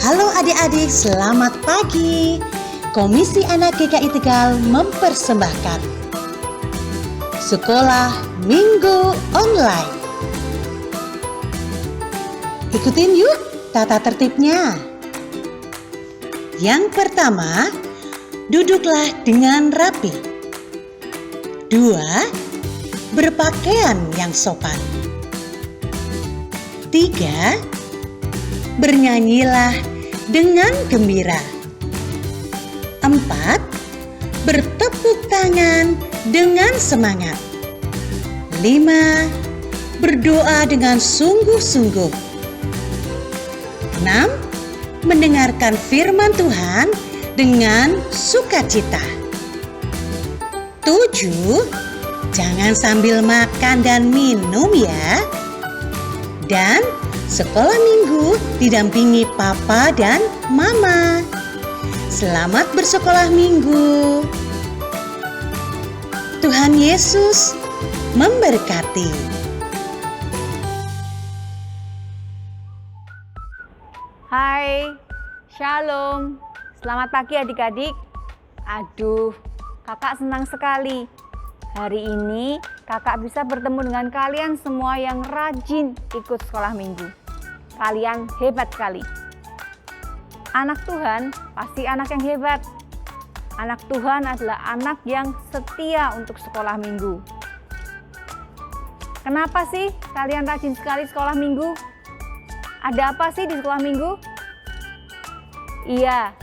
Halo adik-adik, selamat pagi. Komisi Anak GKI Tegal mempersembahkan Sekolah Minggu Online. Ikutin yuk tata tertibnya. Yang pertama, duduklah dengan rapi. 2. Berpakaian yang sopan. 3. Bernyanyilah dengan gembira. 4. Bertepuk tangan dengan semangat. 5. Berdoa dengan sungguh-sungguh. 6. Mendengarkan firman Tuhan dengan sukacita. 7. Jangan sambil makan dan minum ya. Dan sekolah minggu didampingi papa dan mama. Selamat bersekolah minggu. Tuhan Yesus memberkati. Hai, Shalom. Selamat pagi adik-adik. Aduh, kakak senang sekali. Hari ini kakak bisa bertemu dengan kalian semua yang rajin ikut sekolah minggu. Kalian hebat sekali. Anak Tuhan pasti anak yang hebat. Anak Tuhan adalah anak yang setia untuk sekolah minggu. Kenapa sih kalian rajin sekali sekolah minggu? Ada apa sih di sekolah minggu? Iya,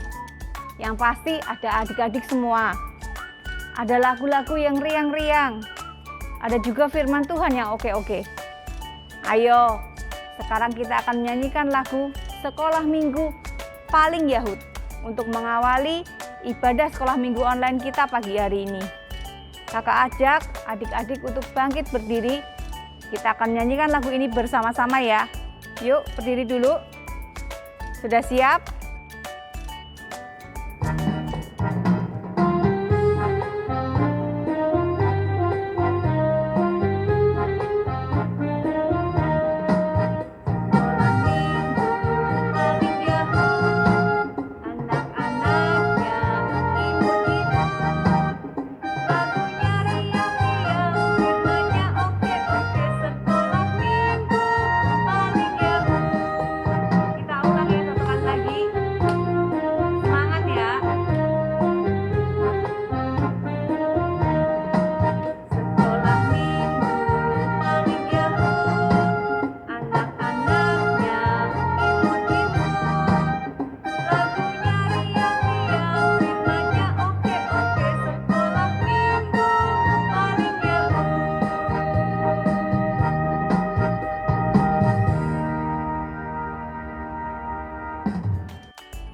yang pasti ada adik-adik semua. Ada lagu-lagu yang riang-riang. Ada juga firman Tuhan yang oke-oke. Ayo, sekarang kita akan menyanyikan lagu Sekolah Minggu Paling Yahud untuk mengawali ibadah sekolah minggu online kita pagi hari ini. Kakak ajak adik-adik untuk bangkit berdiri. Kita akan menyanyikan lagu ini bersama-sama ya. Yuk, berdiri dulu. Sudah siap?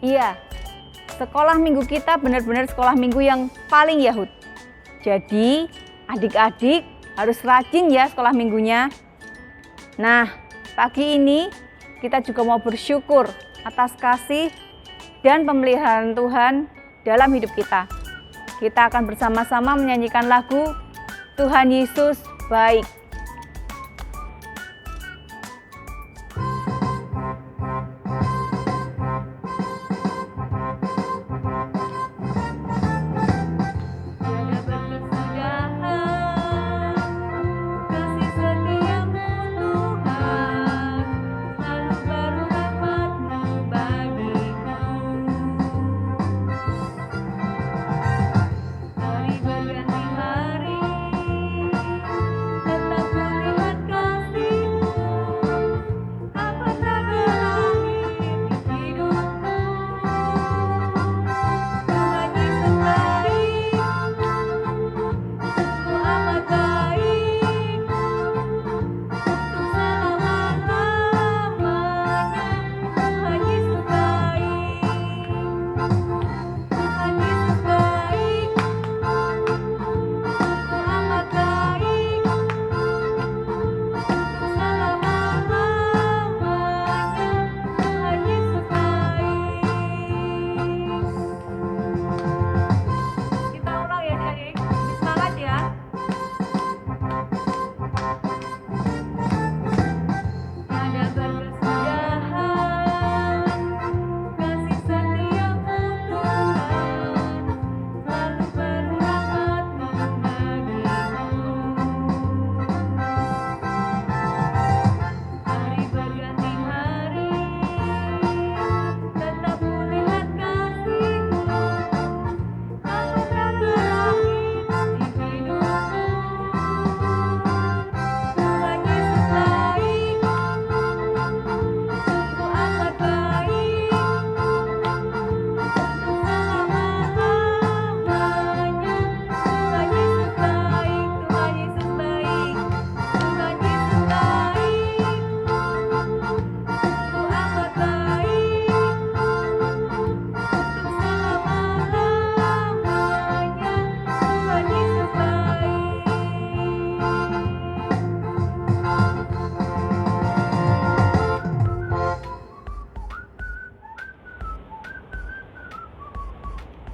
Iya, sekolah minggu kita benar-benar sekolah minggu yang paling Yahud. Jadi, adik-adik harus rajin ya sekolah minggunya. Nah, pagi ini kita juga mau bersyukur atas kasih dan pemeliharaan Tuhan dalam hidup kita. Kita akan bersama-sama menyanyikan lagu Tuhan Yesus Baik. Tetap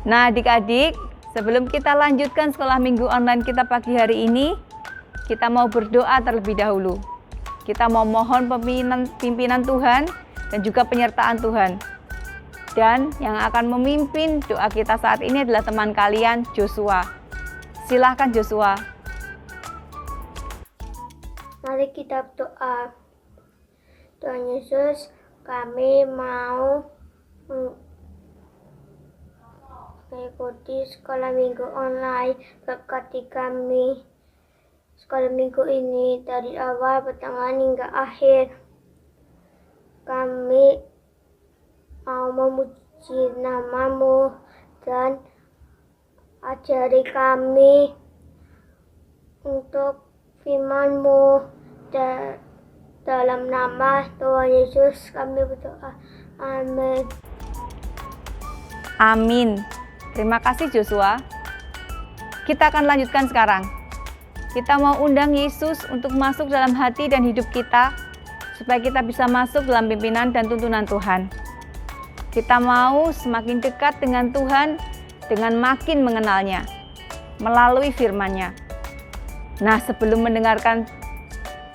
Nah, adik-adik, sebelum kita lanjutkan sekolah minggu online kita pagi hari ini, kita mau berdoa terlebih dahulu. Kita mau mohon pimpinan Tuhan dan juga penyertaan Tuhan. Dan yang akan memimpin doa kita saat ini adalah teman kalian, Joshua. Silahkan Joshua. Mari kita berdoa. Tuhan Yesus, kami mau mengikuti sekolah minggu online. Berkati kami sekolah minggu ini dari awal, pertengahan hingga akhir. Kami mau memuji nama-Mu dan ajari kami untuk firman-Mu. Dalam nama Tuhan Yesus kami berdoa. Amin. Amin. Terima kasih Joshua. Kita akan lanjutkan sekarang. Kita mau undang Yesus untuk masuk dalam hati dan hidup kita, supaya kita bisa masuk dalam pimpinan dan tuntunan Tuhan. Kita mau semakin dekat dengan Tuhan dengan makin mengenalnya melalui firman-Nya. Nah, sebelum mendengarkan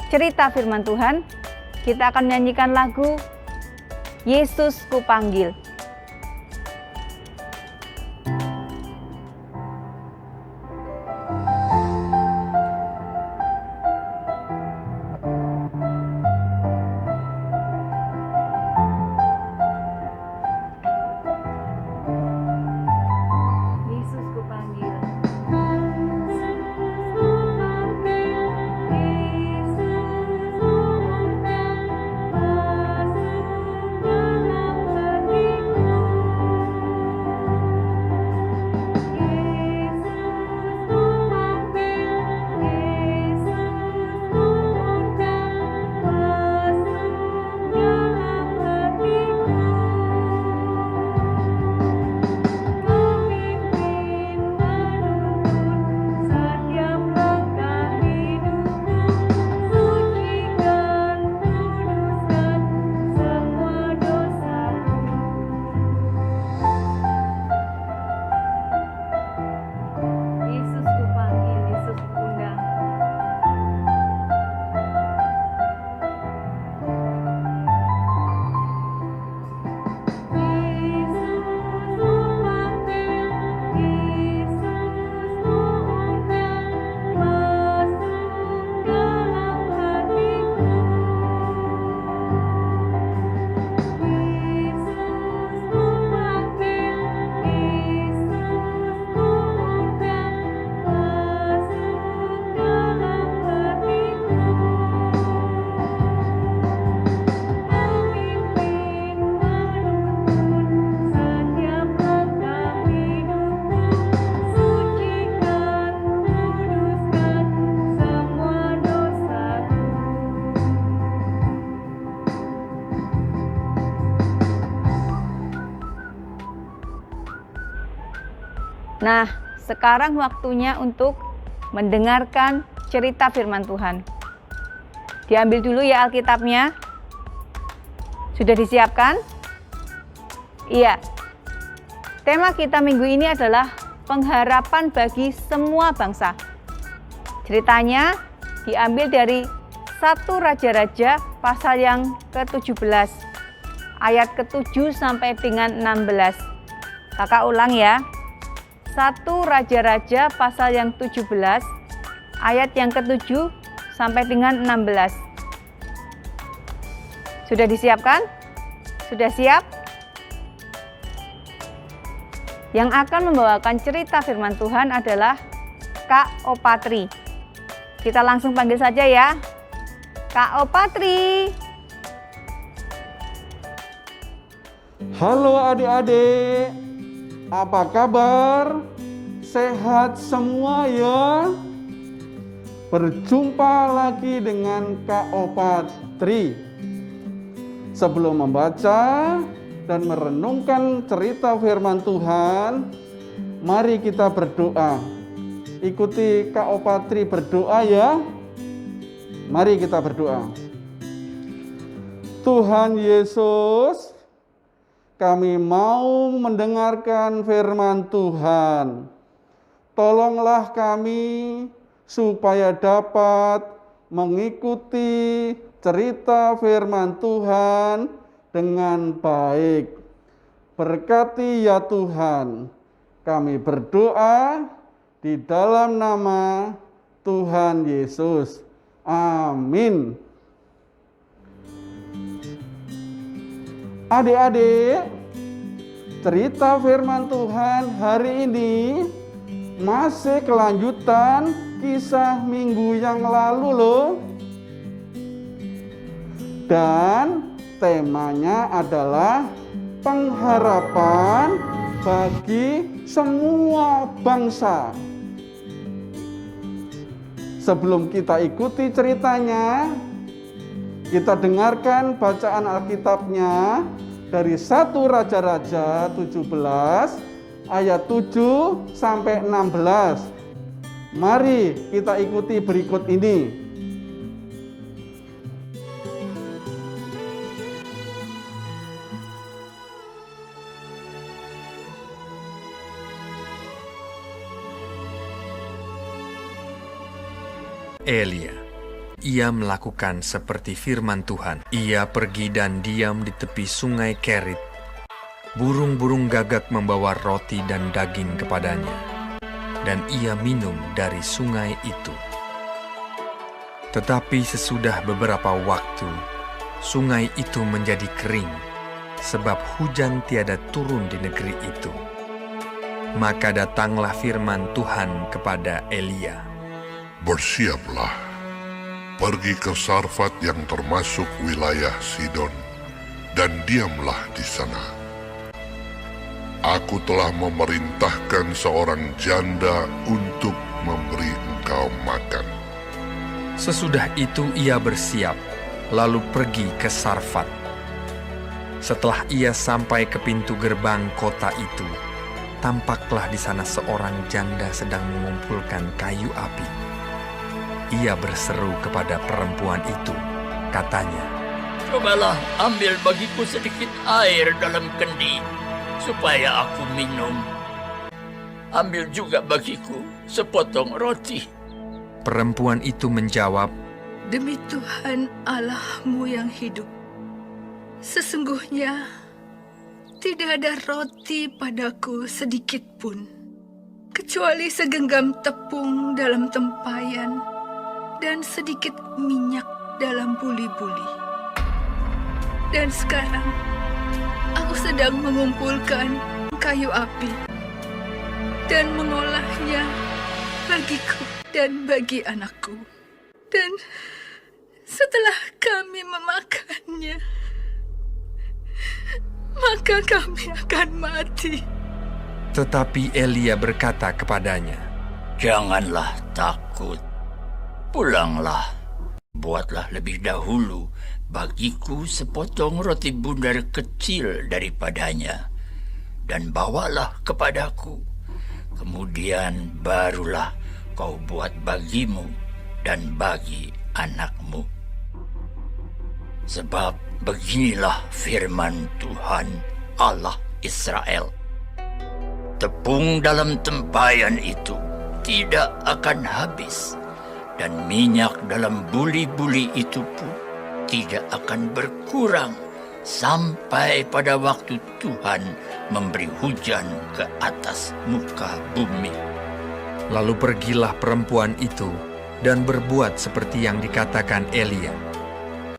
cerita firman Tuhan, kita akan menyanyikan lagu Yesus Kupanggil. Nah, sekarang waktunya untuk mendengarkan cerita firman Tuhan. Diambil dulu ya Alkitabnya. Sudah disiapkan? Iya. Tema kita minggu ini adalah pengharapan bagi semua bangsa. Ceritanya diambil dari 1 Raja-Raja pasal yang ke-17, ayat ke-7 sampai dengan 16. Kakak ulang ya. 1 Raja-Raja pasal yang 17, ayat yang ke-7 sampai dengan 16. Sudah disiapkan? Sudah siap? Yang akan membawakan cerita firman Tuhan adalah Kak Opatri. Kita langsung panggil saja ya. Kak Opatri. Halo adik-adik. Apa kabar? Sehat semua ya? Berjumpa lagi dengan Kak Opatri. Sebelum membaca dan merenungkan cerita firman Tuhan, mari kita berdoa. Ikuti Kak Opatri berdoa ya. Mari kita berdoa. Tuhan Yesus, kami mau mendengarkan firman Tuhan. Tolonglah kami supaya dapat mengikuti cerita firman Tuhan dengan baik. Berkati ya Tuhan, kami berdoa di dalam nama Tuhan Yesus. Amin. Adik-adik, cerita firman Tuhan hari ini masih kelanjutan kisah minggu yang lalu loh. Dan temanya adalah pengharapan bagi semua bangsa. Sebelum kita ikuti ceritanya, kita dengarkan bacaan Alkitabnya dari 1 Raja-Raja 17 ayat 7 sampai 16. Mari kita ikuti berikut ini. Elia, ia melakukan seperti firman Tuhan. Ia pergi dan diam di tepi sungai Kerit. Burung-burung gagak membawa roti dan daging kepadanya, dan ia minum dari sungai itu. Tetapi sesudah beberapa waktu, sungai itu menjadi kering, sebab hujan tiada turun di negeri itu. Maka datanglah firman Tuhan kepada Elia. Bersiaplah, pergi ke Sarfat yang termasuk wilayah Sidon, dan diamlah di sana. Aku telah memerintahkan seorang janda untuk memberi engkau makan. Sesudah itu ia bersiap, lalu pergi ke Sarfat. Setelah ia sampai ke pintu gerbang kota itu, tampaklah di sana seorang janda sedang mengumpulkan kayu api. Ia berseru kepada perempuan itu, katanya, "Cobalah ambil bagiku sedikit air dalam kendi, supaya aku minum. Ambil juga bagiku sepotong roti." Perempuan itu menjawab, "Demi Tuhan Allahmu yang hidup, sesungguhnya tidak ada roti padaku sedikit pun, kecuali segenggam tepung dalam tempayan dan sedikit minyak dalam buli-buli. Dan sekarang aku sedang mengumpulkan kayu api dan mengolahnya bagiku dan bagi anakku. Dan setelah kami memakannya, maka kami akan mati." Tetapi Elia berkata kepadanya, "Janganlah takut. Pulanglah, buatlah lebih dahulu bagiku sepotong roti bundar kecil daripadanya, dan bawalah kepadaku. Kemudian barulah kau buat bagimu dan bagi anakmu. Sebab beginilah firman Tuhan Allah Israel. Tepung dalam tempayan itu tidak akan habis, dan minyak dalam buli-buli itu pun tidak akan berkurang sampai pada waktu Tuhan memberi hujan ke atas muka bumi." Lalu pergilah perempuan itu dan berbuat seperti yang dikatakan Elia.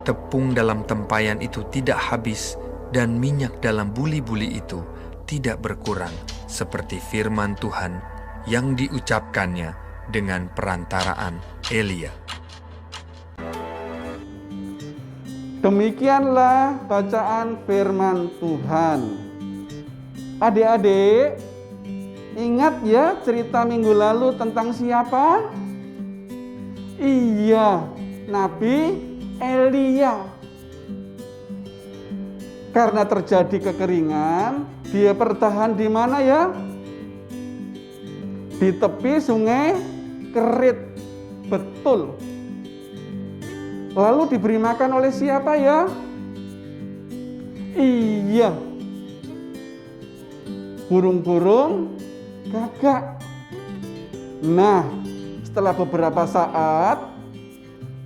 Tepung dalam tempayan itu tidak habis, dan minyak dalam buli-buli itu tidak berkurang, seperti firman Tuhan yang diucapkannya dengan perantaraan Elia. Demikianlah bacaan firman Tuhan. Adik-adik, ingat ya cerita minggu lalu tentang siapa? Iya, Nabi Elia. Karena terjadi kekeringan, dia bertahan di mana ya? Di tepi sungai Kerit. Betul. Lalu diberi makan oleh siapa ya? Iya, burung-burung gagak. Nah, setelah beberapa saat,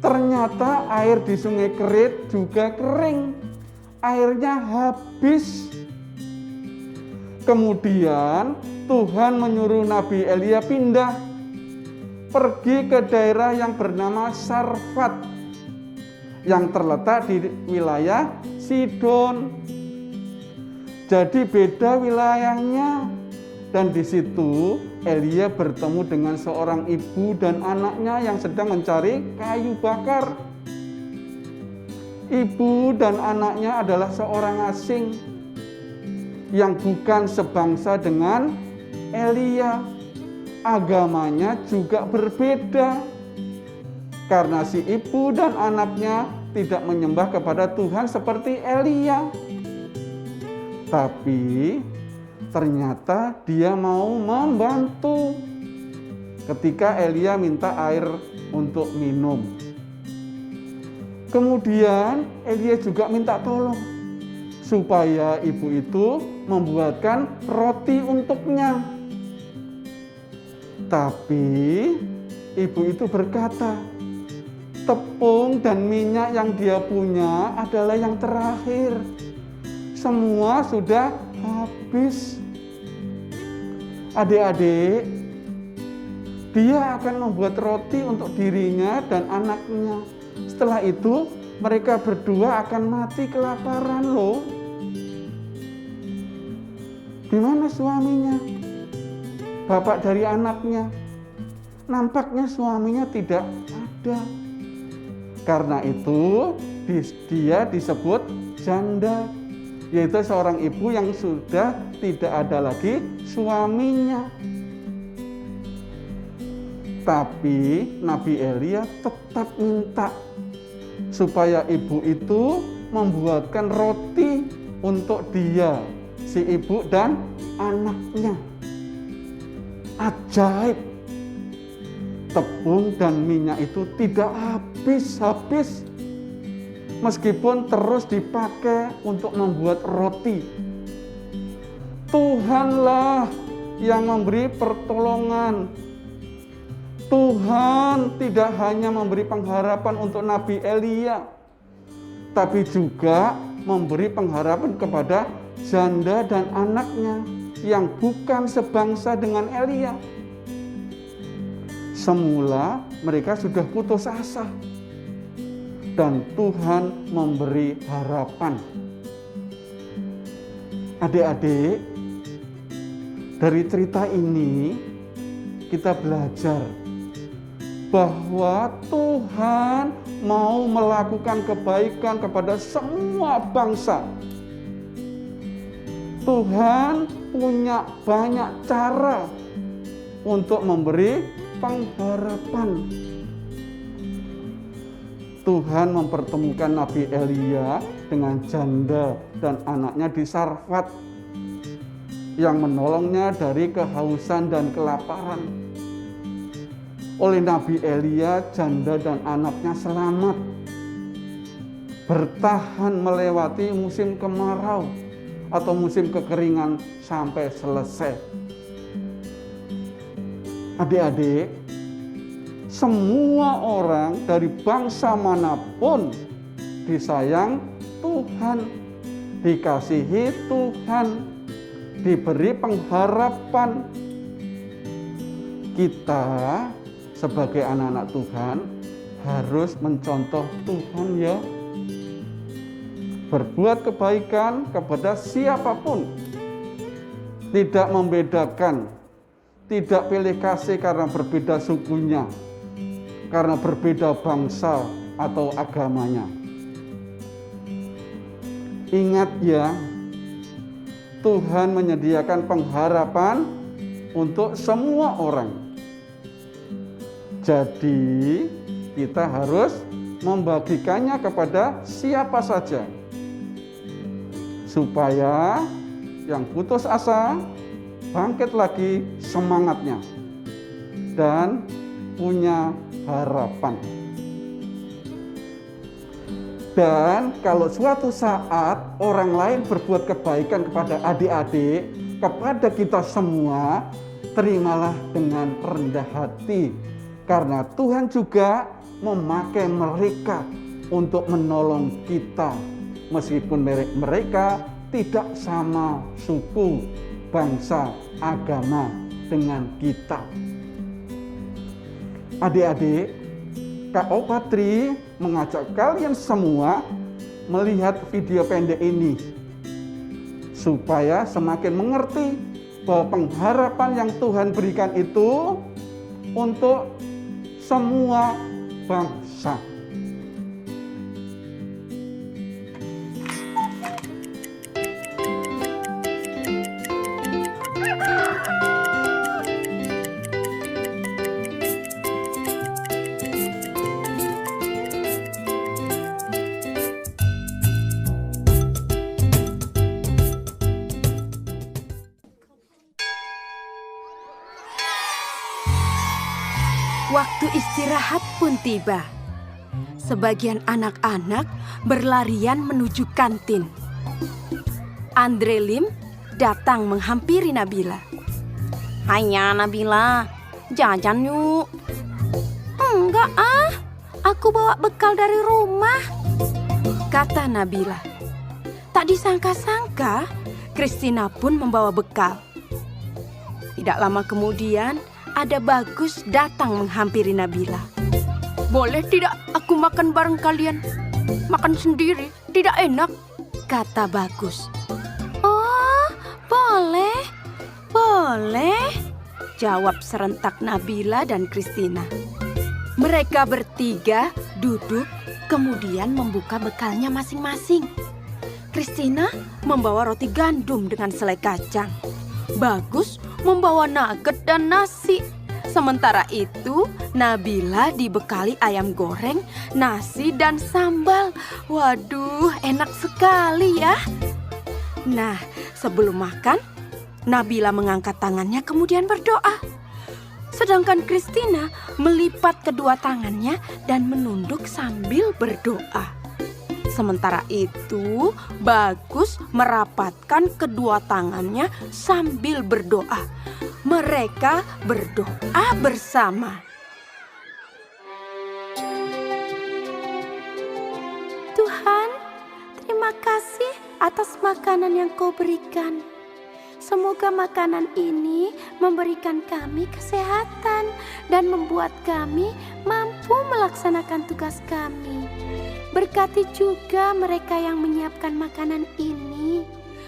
ternyata air di Sungai Kerit juga kering. Airnya habis. Kemudian Tuhan menyuruh Nabi Elia pindah, pergi ke daerah yang bernama Sarfat, yang terletak di wilayah Sidon. Jadi beda wilayahnya. Dan di situ Elia bertemu dengan seorang ibu dan anaknya yang sedang mencari kayu bakar. Ibu dan anaknya adalah seorang asing yang bukan sebangsa dengan Elia. Agamanya juga berbeda, karena si ibu dan anaknya tidak menyembah kepada Tuhan seperti Elia. Tapi ternyata dia mau membantu ketika Elia minta air untuk minum. Kemudian Elia juga minta tolong supaya ibu itu membuatkan roti untuknya. Tapi ibu itu berkata, tepung dan minyak yang dia punya adalah yang terakhir. Semua sudah habis. Adik-adik, dia akan membuat roti untuk dirinya dan anaknya. Setelah itu, mereka berdua akan mati kelaparan loh. Di mana suaminya? Bapak dari anaknya? Nampaknya suaminya tidak ada. Karena itu, dia disebut janda, yaitu seorang ibu yang sudah tidak ada lagi suaminya. Tapi Nabi Elia tetap minta supaya ibu itu membuatkan roti untuk dia, si ibu dan anaknya. Ajaib, tepung dan minyak itu tidak habis-habis, meskipun terus dipakai untuk membuat roti. Tuhanlah yang memberi pertolongan. Tuhan tidak hanya memberi pengharapan untuk Nabi Elia, tapi juga memberi pengharapan kepada janda dan anaknya yang bukan sebangsa dengan Elia. Semula mereka sudah putus asa, dan Tuhan memberi harapan. Adik-adik, dari cerita ini kita belajar bahwa Tuhan mau melakukan kebaikan kepada semua bangsa. Tuhan punya banyak cara untuk memberi pengharapan. Tuhan mempertemukan Nabi Elia dengan janda dan anaknya di Sarfat yang menolongnya dari kehausan dan kelaparan. Oleh Nabi Elia, janda dan anaknya selamat, bertahan melewati musim kemarau atau musim kekeringan sampai selesai. Adik-adik, semua orang dari bangsa manapun disayang Tuhan, dikasihi Tuhan, diberi pengharapan. Kita sebagai anak-anak Tuhan harus mencontoh Tuhan ya. Berbuat kebaikan kepada siapapun, tidak membedakan, tidak pilih kasih karena berbeda sukunya, karena berbeda bangsa atau agamanya. Ingat ya, Tuhan menyediakan pengharapan untuk semua orang. Jadi kita harus membagikannya kepada siapa saja, supaya yang putus asa bangkit lagi semangatnya dan punya harapan. Dan kalau suatu saat orang lain berbuat kebaikan kepada adik-adik, kepada kita semua, terimalah dengan rendah hati, karena Tuhan juga memakai mereka untuk menolong kita, meskipun mereka tidak sama suku, bangsa, agama dengan kita. Adik-adik, Kak Opatri mengajak kalian semua melihat video pendek ini supaya semakin mengerti bahwa pengharapan yang Tuhan berikan itu untuk semua bangsa. Waktu istirahat pun tiba. Sebagian anak-anak berlarian menuju kantin. Andre Lim datang menghampiri Nabila. "Hanya Nabila, jajan yuk." "Enggak aku bawa bekal dari rumah," kata Nabila. Tak disangka-sangka, Christina pun membawa bekal. Tidak lama kemudian, ada Bagus datang menghampiri Nabila. "Boleh tidak aku makan bareng kalian? Makan sendiri tidak enak," kata Bagus. "Oh, boleh, boleh," jawab serentak Nabila dan Christina. Mereka bertiga duduk, kemudian membuka bekalnya masing-masing. Christina membawa roti gandum dengan selai kacang. Bagus membawa nugget dan nasi. Sementara itu, Nabila dibekali ayam goreng, nasi, dan sambal. Waduh, enak sekali ya. Nah, sebelum makan, Nabila mengangkat tangannya kemudian berdoa. Sedangkan Christina melipat kedua tangannya dan menunduk sambil berdoa. Sementara itu, Bagus merapatkan kedua tangannya sambil berdoa. Mereka berdoa bersama. "Tuhan, terima kasih atas makanan yang Kau berikan. Semoga makanan ini memberikan kami kesehatan dan membuat kami mampu melaksanakan tugas kami. Berkati juga mereka yang menyiapkan makanan ini.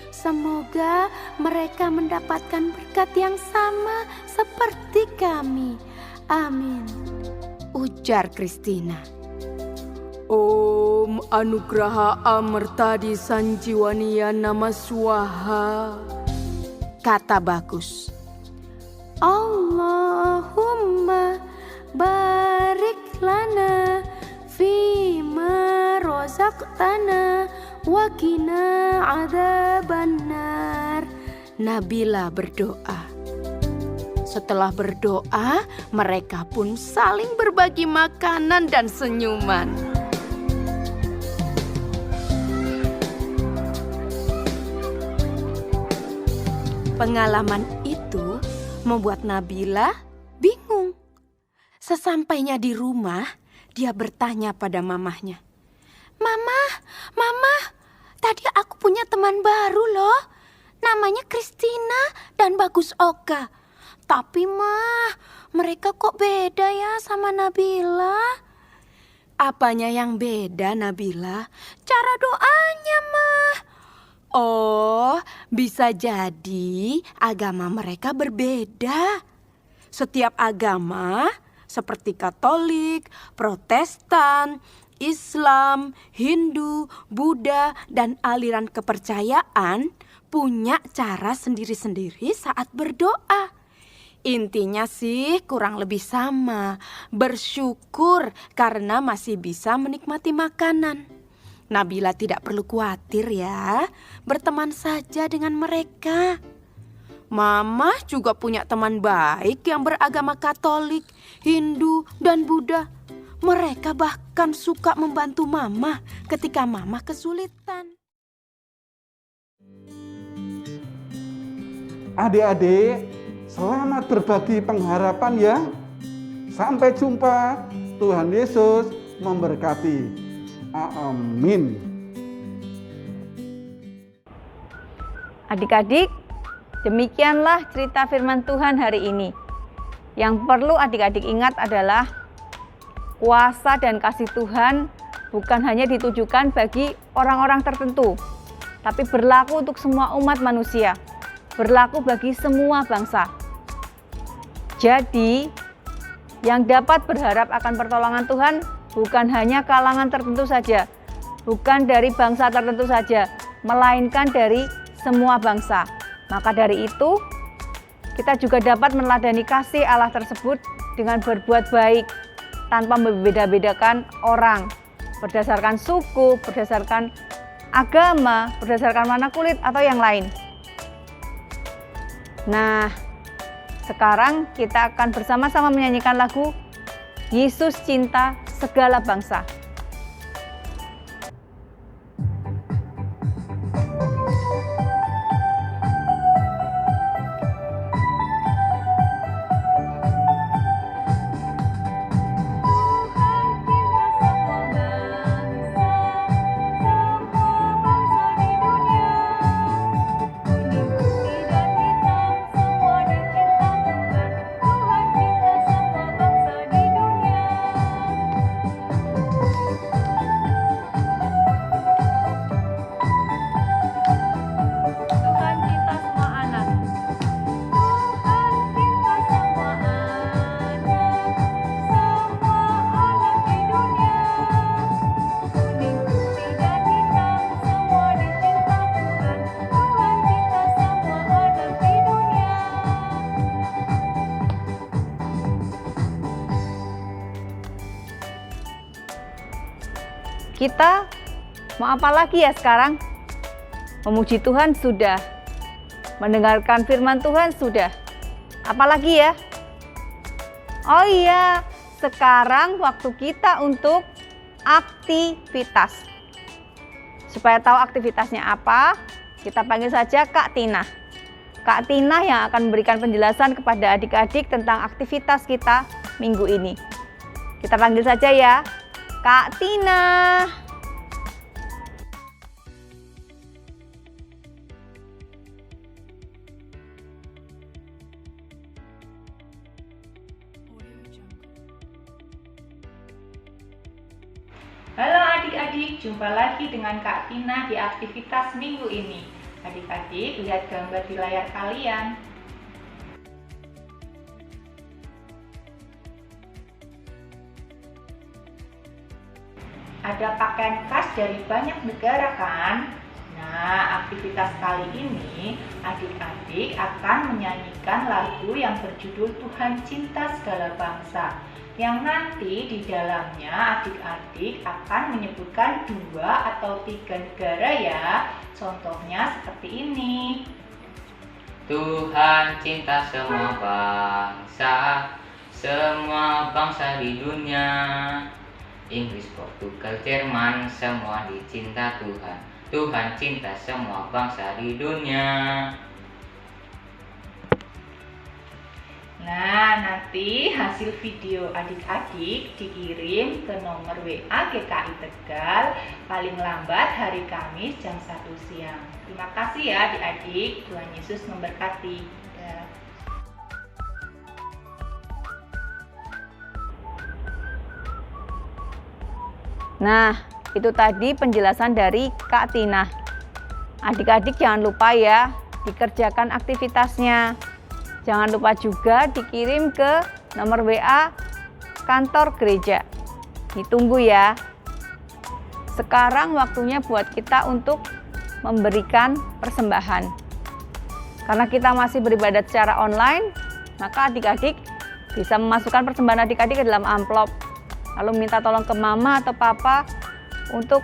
Semoga mereka mendapatkan berkat yang sama seperti kami. Amin," ujar Christina. "Om Anugraha Amertadi Sanjiwaniya Nama Swaha," kata Bagus. "Allahumma barik lana fima rozaqtana wa qina adzabannar." Nabila berdoa. Setelah berdoa, mereka pun saling berbagi makanan dan senyuman. Pengalaman itu membuat Nabila bingung. Sesampainya di rumah, dia bertanya pada mamahnya, Mama, tadi aku punya teman baru loh. Namanya Christina dan Bagus Oka. Tapi mereka kok beda ya sama Nabila?" "Apanya yang beda, Nabila?" "Cara doanya, Oh, bisa jadi agama mereka berbeda. Setiap agama seperti Katolik, Protestan, Islam, Hindu, Buddha, dan aliran kepercayaan punya cara sendiri-sendiri saat berdoa. Intinya sih kurang lebih sama, bersyukur karena masih bisa menikmati makanan. Nabila tidak perlu khawatir ya, berteman saja dengan mereka. Mama juga punya teman baik yang beragama Katolik, Hindu, dan Buddha. Mereka bahkan suka membantu Mama ketika Mama kesulitan. Adik-adik, selamat berbagi pengharapan ya. Sampai jumpa. Tuhan Yesus memberkati. Amin. Adik-adik, demikianlah cerita firman Tuhan hari ini. Yang perlu adik-adik ingat adalah kuasa dan kasih Tuhan bukan hanya ditujukan bagi orang-orang tertentu, tapi berlaku untuk semua umat manusia, berlaku bagi semua bangsa. Jadi, yang dapat berharap akan pertolongan Tuhan bukan hanya kalangan tertentu saja, bukan dari bangsa tertentu saja, melainkan dari semua bangsa. Maka dari itu, kita juga dapat meneladani kasih Allah tersebut dengan berbuat baik, tanpa membeda-bedakan orang, berdasarkan suku, berdasarkan agama, berdasarkan warna kulit, atau yang lain. Nah, sekarang kita akan bersama-sama menyanyikan lagu Yesus Cinta Segala Bangsa. Kita mau apa lagi ya sekarang? Memuji Tuhan sudah, mendengarkan firman Tuhan sudah. Apalagi ya? Oh iya, sekarang waktu kita untuk aktivitas. Supaya tahu aktivitasnya apa, kita panggil saja Kak Tina. Kak Tina yang akan memberikan penjelasan kepada adik-adik tentang aktivitas kita minggu ini. Kita panggil saja ya, Kak Tina. Halo adik-adik, jumpa lagi dengan Kak Tina di aktivitas minggu ini. Adik-adik, lihat gambar di layar kalian. Ada pakaian khas dari banyak negara kan? Nah, aktivitas kali ini adik-adik akan menyanyikan lagu yang berjudul Tuhan Cinta Segala Bangsa, yang nanti di dalamnya adik-adik akan menyebutkan 2 atau 3 negara ya. Contohnya seperti ini. Tuhan cinta semua bangsa di dunia. Inggris, Portugal, Jerman, semua dicinta Tuhan. Tuhan cinta semua bangsa di dunia. Nah, nanti hasil video adik-adik dikirim ke nomor WA GKI Tegal paling lambat hari Kamis jam 1 siang. Terima kasih ya adik-adik, Tuhan Yesus memberkati. Nah, itu tadi penjelasan dari Kak Tina. Adik-adik jangan lupa ya, dikerjakan aktivitasnya. Jangan lupa juga dikirim ke nomor WA kantor gereja. Ditunggu ya. Sekarang waktunya buat kita untuk memberikan persembahan. Karena kita masih beribadah secara online, maka adik-adik bisa memasukkan persembahan adik-adik ke dalam amplop. Lalu minta tolong ke mama atau papa untuk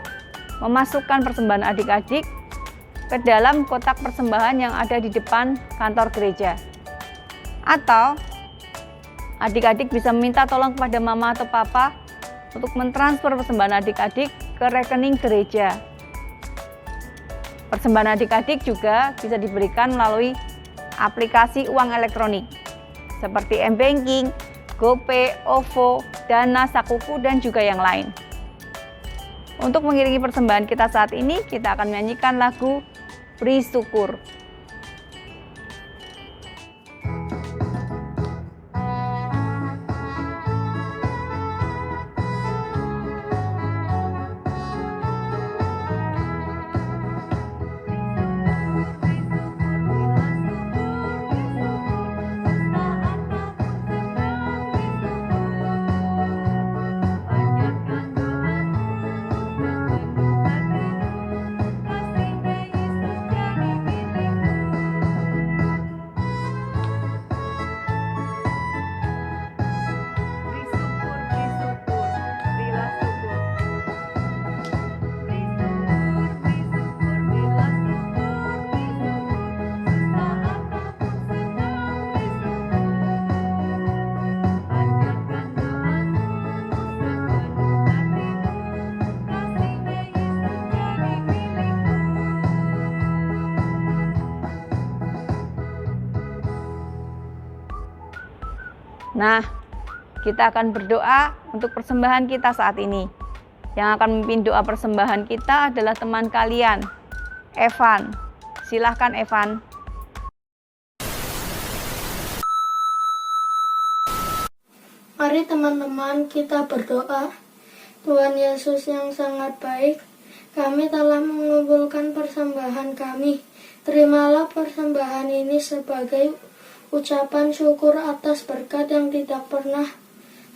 memasukkan persembahan adik-adik ke dalam kotak persembahan yang ada di depan kantor gereja. Atau adik-adik bisa meminta tolong kepada mama atau papa untuk mentransfer persembahan adik-adik ke rekening gereja. Persembahan adik-adik juga bisa diberikan melalui aplikasi uang elektronik seperti M-Banking, GoPay, OVO, Dana, Sakuku, dan juga yang lain. Untuk mengiringi persembahan kita saat ini, kita akan menyanyikan lagu Beri Syukur. Nah, kita akan berdoa untuk persembahan kita saat ini. Yang akan memimpin doa persembahan kita adalah teman kalian, Evan. Silahkan Evan. Mari teman-teman kita berdoa. Tuhan Yesus yang sangat baik, kami telah mengumpulkan persembahan kami. Terimalah persembahan ini sebagai ucapan syukur atas berkat yang tidak pernah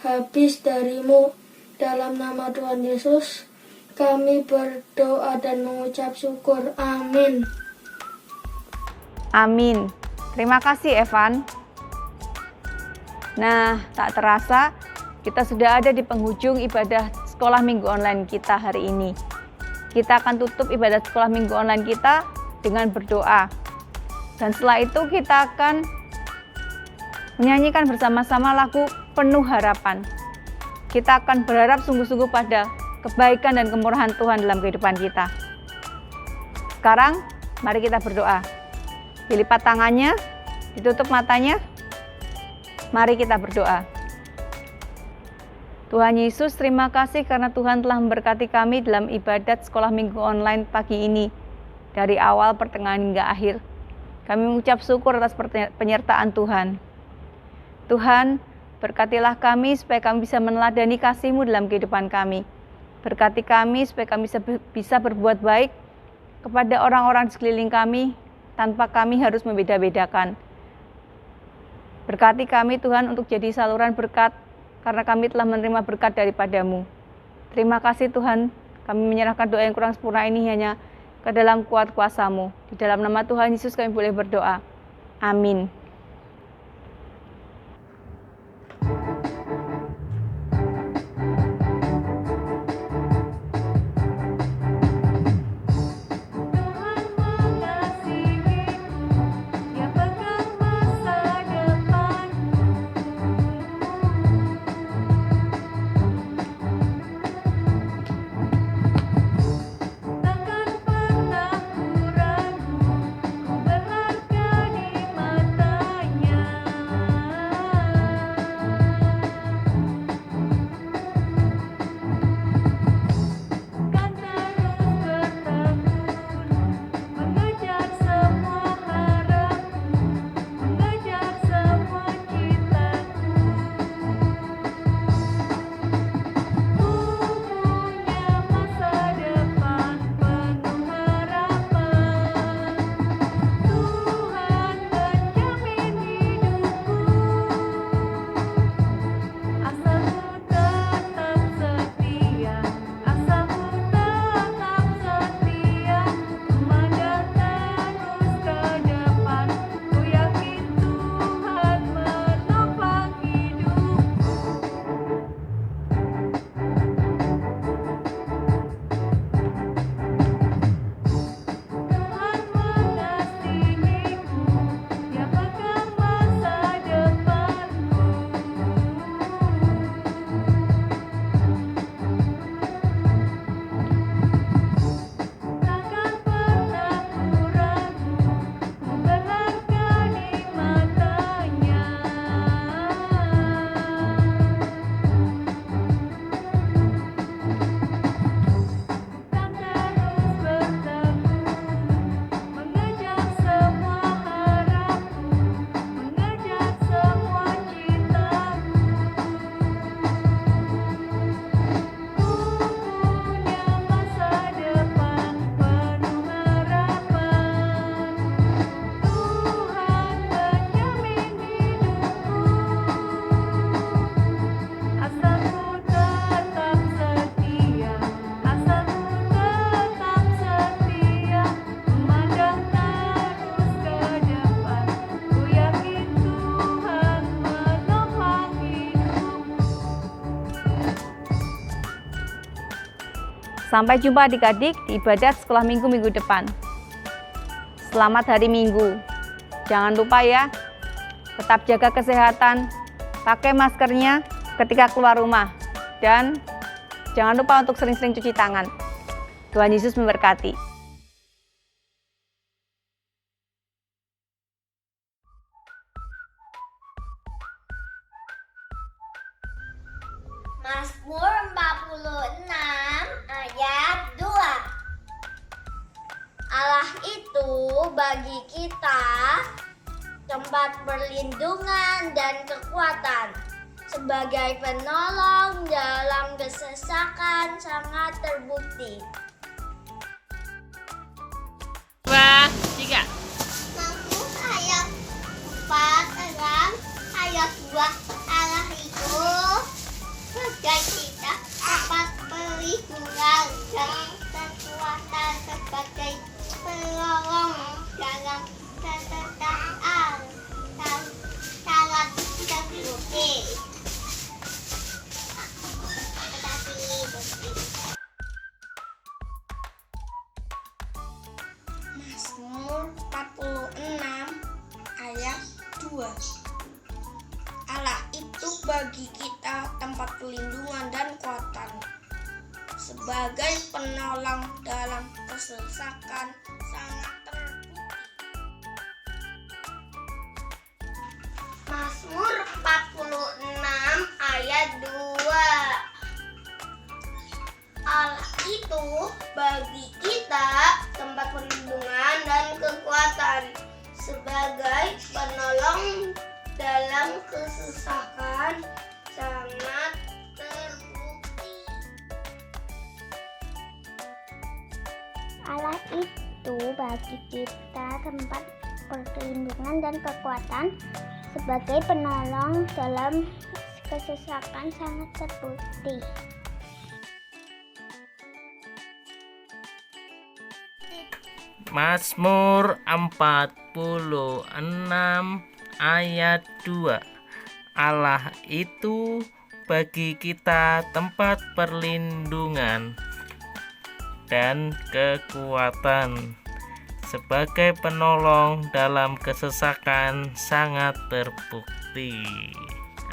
habis darimu. Dalam nama Tuhan Yesus, kami berdoa dan mengucap syukur. Amin. Amin. Terima kasih Evan. Nah, tak terasa kita sudah ada di penghujung ibadah sekolah minggu online kita hari ini. Kita akan tutup ibadah sekolah minggu online kita dengan berdoa. Dan setelah itu kita akan menyanyikan bersama-sama lagu Penuh Harapan. Kita akan berharap sungguh-sungguh pada kebaikan dan kemurahan Tuhan dalam kehidupan kita. Sekarang, mari kita berdoa. Dilipat tangannya, ditutup matanya. Mari kita berdoa. Tuhan Yesus, terima kasih karena Tuhan telah memberkati kami dalam ibadat sekolah minggu online pagi ini. Dari awal, pertengahan hingga akhir. Kami mengucap syukur atas penyertaan Tuhan. Tuhan, berkatilah kami supaya kami bisa meneladani kasih-Mu dalam kehidupan kami. Berkati kami supaya kami bisa berbuat baik kepada orang-orang di sekeliling kami tanpa kami harus membeda-bedakan. Berkati kami Tuhan untuk jadi saluran berkat karena kami telah menerima berkat daripada-Mu. Terima kasih Tuhan, kami menyerahkan doa yang kurang sempurna ini hanya ke dalam kuat kuasa-Mu. Di dalam nama Tuhan Yesus kami boleh berdoa. Amin. Takkan pernah ku ragu, ku berharga di mata Sampai jumpa adik-adik di ibadat sekolah minggu depan. Selamat hari Minggu. Jangan lupa ya, tetap jaga kesehatan, pakai maskernya ketika keluar rumah, dan jangan lupa untuk sering-sering cuci tangan. Tuhan Yesus memberkati. Mazmur 46 ayat 2. Allah itu bagi kita tempat perlindungan dan kekuatan. Sebagai penolong dalam kesesakan sangat terbukti. 2, 3. Mazmur ayat 46 ayat 2. Allah itu bagi kita tempat perlindungan dan kekuatan sebagai penolong dalam kesesakan sangat terbukti. Mazmur 46 ayat 2. Allah itu bagi kita tempat perlindungan dan kekuatan, sebagai penolong dalam kesesakan sangat terbukti. Mazmur 46 ayat 2. Allah itu bagi kita tempat perlindungan dan kekuatan, sebagai penolong dalam kesesakan sangat terbukti. Allah itu bagi kita tempat perlindungan dan kekuatan, sebagai penolong dalam kesesakan sangat terbukti. Mazmur 46 ayat 2. Allah itu bagi kita tempat perlindungan dan kekuatan, sebagai penolong dalam kesesakan sangat terbukti.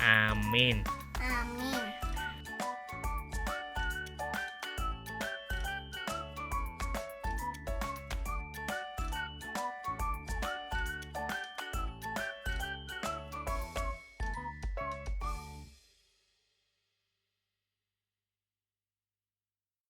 Amin.